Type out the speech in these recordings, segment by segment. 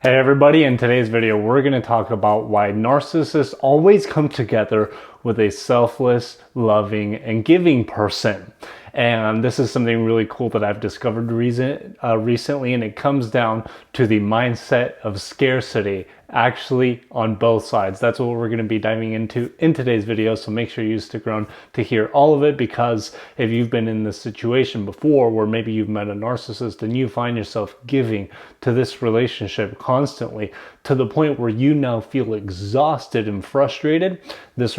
Hey everybody, in today's video we're going to talk about why narcissists always come together with a selfless, loving, and giving person. And this is something really cool that I've discovered recently, and it comes down to the mindset of scarcity, actually on both sides. That's what we're going to be diving into in today's video, so make sure you stick around to hear all of it, because if you've been in this situation before where maybe you've met a narcissist and you find yourself giving to this relationship constantly to the point where you now feel exhausted and frustrated, this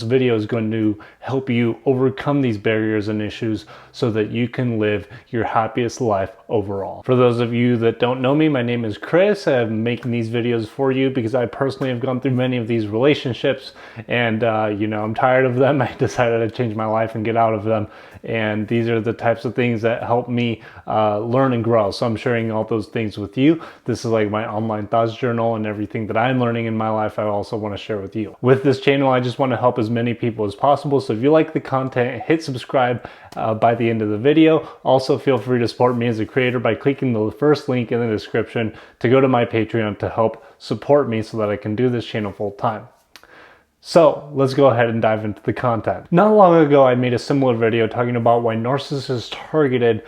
video is going to help you overcome these barriers and issues so that you can live your happiest life overall. For those of you that don't know me, my name is Chris. I'm making these videos for you because I personally have gone through many of these relationships, and I'm tired of them. I decided to change my life and get out of them, and these are the types of things that help me learn and grow. So I'm sharing all those things with you. This is like my online thoughts journal, and everything that I'm learning in my life I also want to share with you. With this channel, I just want to help as many people as possible. So if you like the content, hit subscribe by the end of the video. Also, feel free to support me as a creator by clicking the first link in the description to go to my Patreon to help support me so that I can do this channel full time. So let's go ahead and dive into the content. Not long ago, I made a similar video talking about why narcissists targeted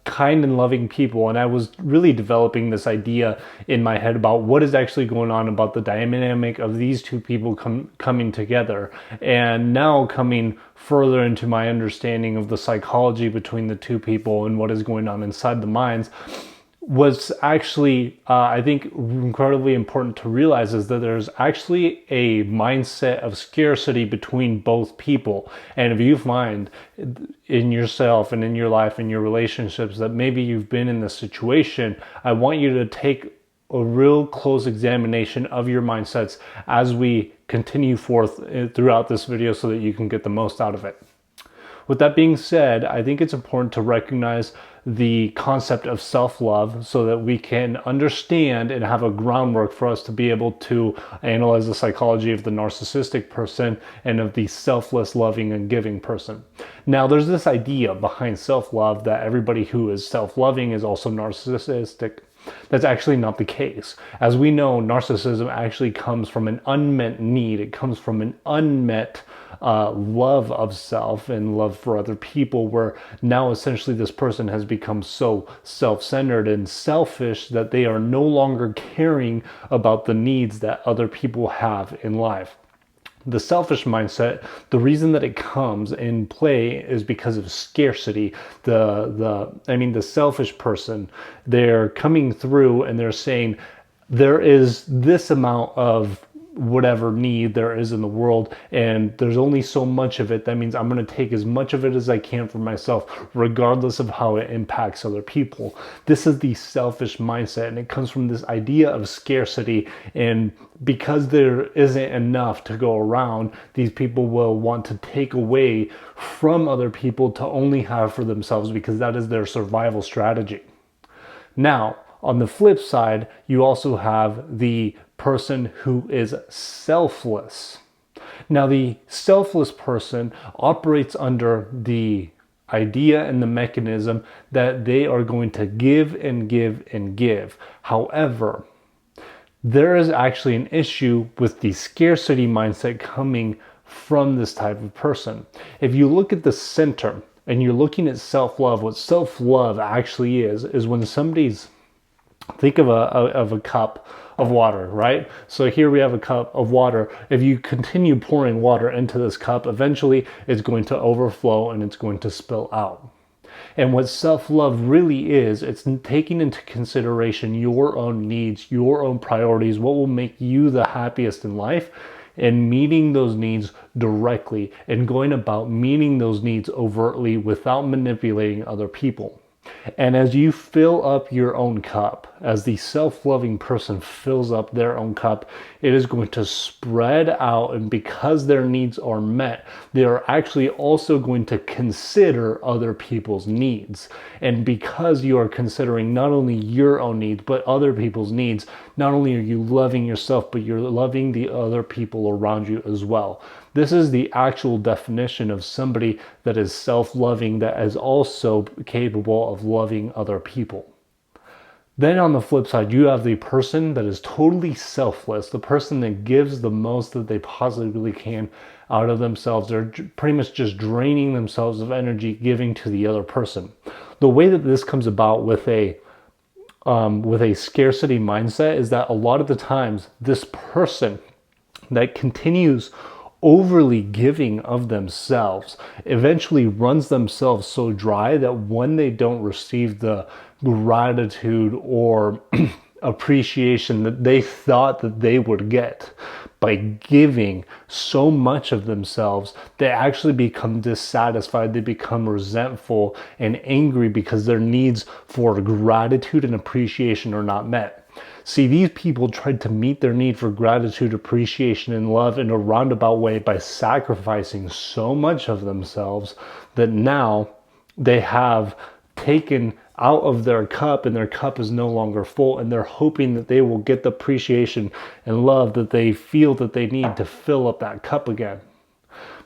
kind and loving people, and I was really developing this idea in my head about what is actually going on about the dynamic of these two people coming together, and now coming further into my understanding of the psychology between the two people and what is going on inside the minds. Was actually, I think, incredibly important to realize is that there's actually a mindset of scarcity between both people. And if you find in yourself and in your life and your relationships that maybe you've been in this situation, I want you to take a real close examination of your mindsets as we continue forth throughout this video so that you can get the most out of it. With that being said, I think it's important to recognize the concept of self-love so that we can understand and have a groundwork for us to be able to analyze the psychology of the narcissistic person and of the selfless, loving, and giving person. Now, there's this idea behind self-love that everybody who is self-loving is also narcissistic. That's actually not the case. As we know, narcissism actually comes from an unmet need. It comes from an unmet love of self and love for other people, where now essentially this person has become so self-centered and selfish that they are no longer caring about the needs that other people have in life. The selfish mindset, the reason that it comes in play is because of scarcity. The selfish person, they're coming through and they're saying there is this amount of whatever need there is in the world, and there's only so much of it. That means I'm going to take as much of it as I can for myself, regardless of how it impacts other people. This is the selfish mindset, and it comes from this idea of scarcity. And because there isn't enough to go around, these people will want to take away from other people to only have for themselves, because that is their survival strategy. Now, on the flip side, you also have the person who is selfless. Now, the selfless person operates under the idea and the mechanism that they are going to give and give and give. However, there is actually an issue with the scarcity mindset coming from this type of person. If you look at the center and you're looking at self-love, what self-love actually is when somebody's, think of a cup of water, right? So here we have a cup of water. If you continue pouring water into this cup, eventually it's going to overflow and it's going to spill out. And what self-love really is, it's taking into consideration your own needs, your own priorities, what will make you the happiest in life, and meeting those needs directly and going about meeting those needs overtly without manipulating other people. And as you fill up your own cup, as the self-loving person fills up their own cup, it is going to spread out, and because their needs are met, they are actually also going to consider other people's needs. And because you are considering not only your own needs, but other people's needs, not only are you loving yourself, but you're loving the other people around you as well. This is the actual definition of somebody that is self-loving, that is also capable of loving other people. Then on the flip side, you have the person that is totally selfless, the person that gives the most that they possibly can out of themselves. They're pretty much just draining themselves of energy, giving to the other person. The way that this comes about with a scarcity mindset is that a lot of the times this person that continues overly giving of themselves eventually runs themselves so dry that when they don't receive the gratitude or appreciation that they thought that they would get by giving so much of themselves, they actually become dissatisfied. They become resentful and angry because their needs for gratitude and appreciation are not met. See, these people tried to meet their need for gratitude, appreciation, and love in a roundabout way by sacrificing so much of themselves that now they have taken out of their cup and their cup is no longer full, and they're hoping that they will get the appreciation and love that they feel that they need to fill up that cup again.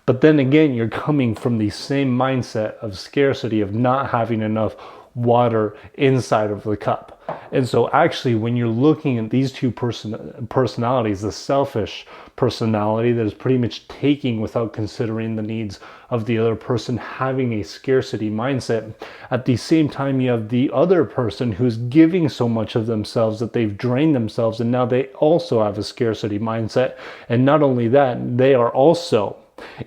But then again, you're coming from the same mindset of scarcity, of not having enough water inside of the cup. And so actually, when you're looking at these two personalities, the selfish personality that is pretty much taking without considering the needs of the other person, having a scarcity mindset, at the same time you have the other person who's giving so much of themselves that they've drained themselves, and now they also have a scarcity mindset. And not only that, they are also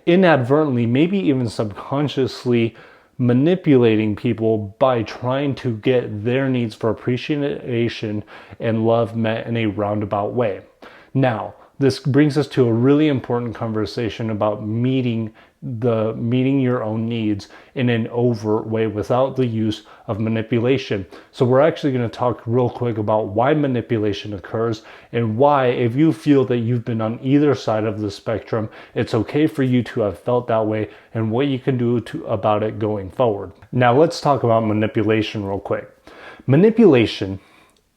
inadvertently, maybe even subconsciously, manipulating people by trying to get their needs for appreciation and love met in a roundabout way. Now, this brings us to a really important conversation about meeting your own needs in an overt way without the use of manipulation. So we're actually going to talk real quick about why manipulation occurs and why, if you feel that you've been on either side of the spectrum, it's okay for you to have felt that way and what you can do about it going forward. Now let's talk about manipulation real quick. Manipulation,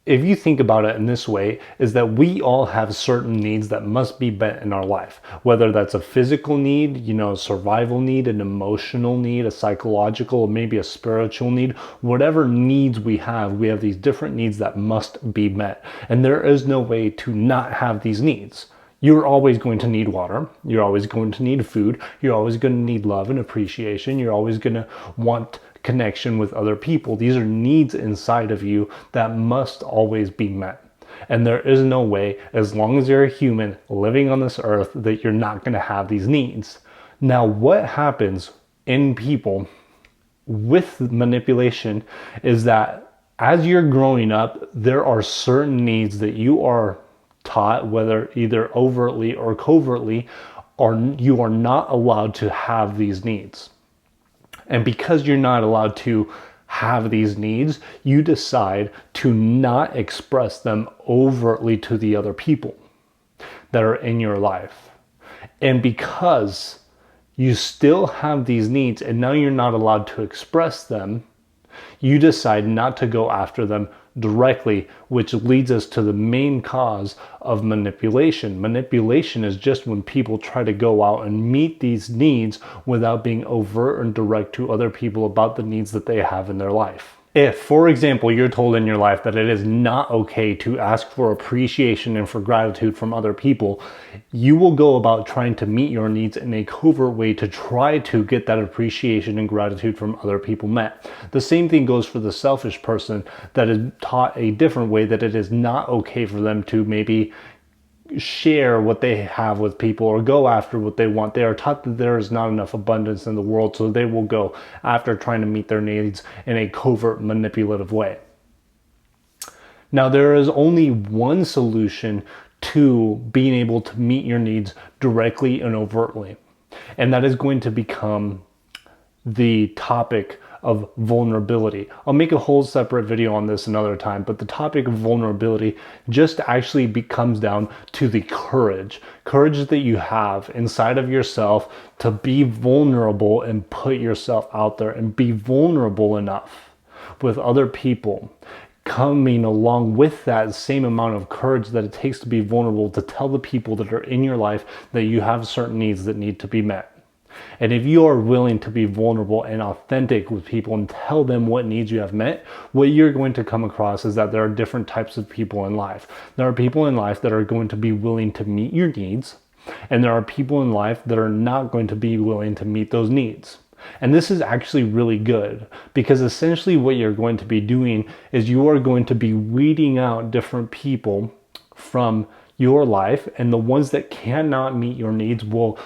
if you think about it in this way, is that we all have certain needs that must be met in our life, whether that's a physical need, a survival need, an emotional need, a psychological, or maybe a spiritual need. Whatever needs we have these different needs that must be met. And there is no way to not have these needs. You're always going to need water. You're always going to need food. You're always going to need love and appreciation. You're always going to want connection with other people. These are needs inside of you that must always be met. And there is no way, as long as you're a human living on this earth, that you're not going to have these needs. Now, what happens in people with manipulation is that as you're growing up, there are certain needs that you are taught, whether either overtly or covertly, or you are not allowed to have these needs. And because you're not allowed to have these needs, you decide to not express them overtly to the other people that are in your life. And because you still have these needs and now you're not allowed to express them, you decide not to go after them directly, which leads us to the main cause of manipulation. Manipulation is just when people try to go out and meet these needs without being overt and direct to other people about the needs that they have in their life. If, for example, you're told in your life that it is not okay to ask for appreciation and for gratitude from other people, you will go about trying to meet your needs in a covert way to try to get that appreciation and gratitude from other people met. The same thing goes for the selfish person that is taught a different way, that it is not okay for them to maybe share what they have with people or go after what they want. They are taught that there is not enough abundance in the world, so they will go after trying to meet their needs in a covert, manipulative way. Now, there is only one solution to being able to meet your needs directly and overtly, and that is going to become the topic of vulnerability. I'll make a whole separate video on this another time, but the topic of vulnerability just actually comes down to the courage that you have inside of yourself to be vulnerable and put yourself out there and be vulnerable enough with other people. Coming along with that same amount of courage that it takes to be vulnerable, to tell the people that are in your life that you have certain needs that need to be met. And if you are willing to be vulnerable and authentic with people and tell them what needs you have met, what you're going to come across is that there are different types of people in life. There are people in life that are going to be willing to meet your needs, and there are people in life that are not going to be willing to meet those needs. And this is actually really good, because essentially what you're going to be doing is you are going to be weeding out different people from your life, and the ones that cannot meet your needs will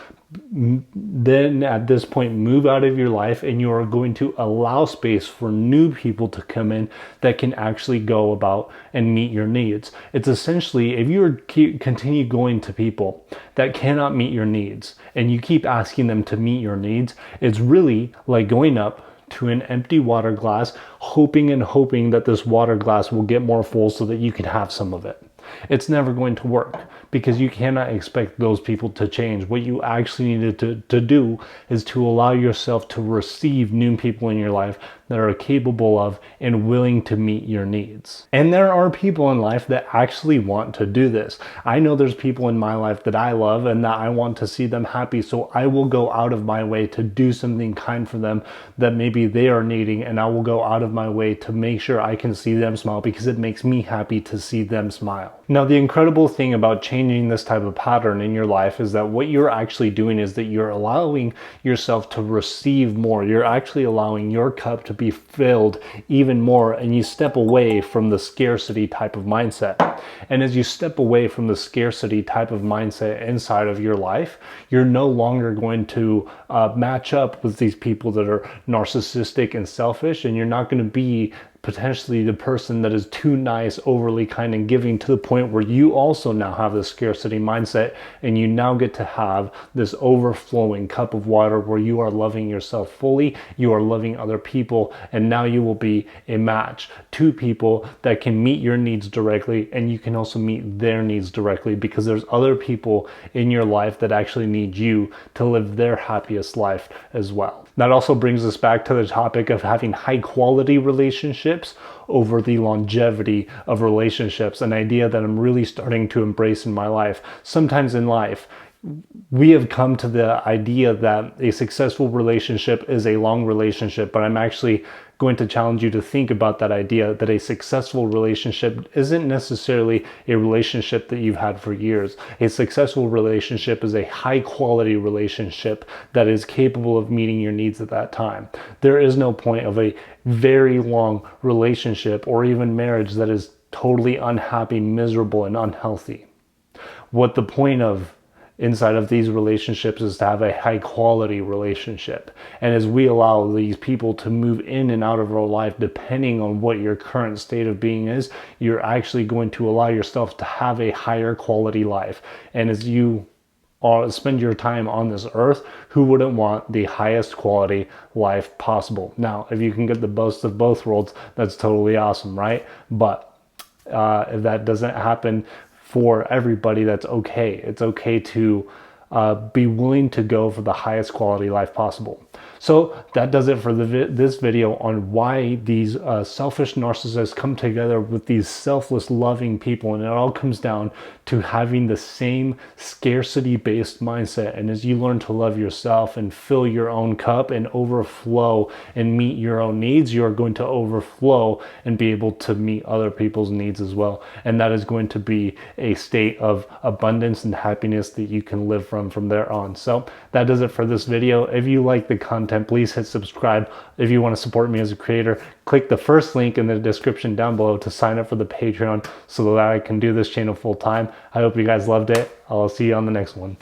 then at this point move out of your life, and you are going to allow space for new people to come in that can actually go about and meet your needs. It's essentially, if you continue going to people that cannot meet your needs and you keep asking them to meet your needs, it's really like going up to an empty water glass, hoping and hoping that this water glass will get more full so that you can have some of it. It's never going to work, because you cannot expect those people to change. What you actually need to do is to allow yourself to receive new people in your life that are capable of and willing to meet your needs. And there are people in life that actually want to do this. I know there's people in my life that I love and that I want to see them happy, so I will go out of my way to do something kind for them that maybe they are needing, and I will go out of my way to make sure I can see them smile, because it makes me happy to see them smile. Now, the incredible thing about changing this type of pattern in your life is that what you're actually doing is that you're allowing yourself to receive more. You're actually allowing your cup to be filled even more, and you step away from the scarcity type of mindset. And as you step away from the scarcity type of mindset inside of your life, you're no longer going to match up with these people that are narcissistic and selfish, and you're not going to be potentially the person that is too nice, overly kind and giving, to the point where you also now have this scarcity mindset, and you now get to have this overflowing cup of water where you are loving yourself fully, you are loving other people, and now you will be a match to people that can meet your needs directly, and you can also meet their needs directly, because there's other people in your life that actually need you to live their happiest life as well. That also brings us back to the topic of having high quality relationships over the longevity of relationships, an idea that I'm really starting to embrace in my life. Sometimes in life, we have come to the idea that a successful relationship is a long relationship, but I'm actually going to challenge you to think about that idea, that a successful relationship isn't necessarily a relationship that you've had for years. A successful relationship is a high quality relationship that is capable of meeting your needs at that time. There is no point of a very long relationship or even marriage that is totally unhappy, miserable, and unhealthy. What the point of inside of these relationships is to have a high quality relationship. And as we allow these people to move in and out of our life, depending on what your current state of being is, you're actually going to allow yourself to have a higher quality life. And as you spend your time on this earth, who wouldn't want the highest quality life possible? Now, if you can get the best of both worlds, that's totally awesome, right? But if that doesn't happen for everybody, that's okay. It's okay to be willing to go for the highest quality life possible. So that does it for this video on why these selfish narcissists come together with these selfless, loving people. And it all comes down to having the same scarcity-based mindset. And as you learn to love yourself and fill your own cup and overflow and meet your own needs, you are going to overflow and be able to meet other people's needs as well. And that is going to be a state of abundance and happiness that you can live from there on. So that does it for this video. If you like the content, please hit subscribe. If you want to support me as a creator, click the first link in the description down below to sign up for the Patreon so that I can do this channel full time. I hope you guys loved it. I'll see you on the next one.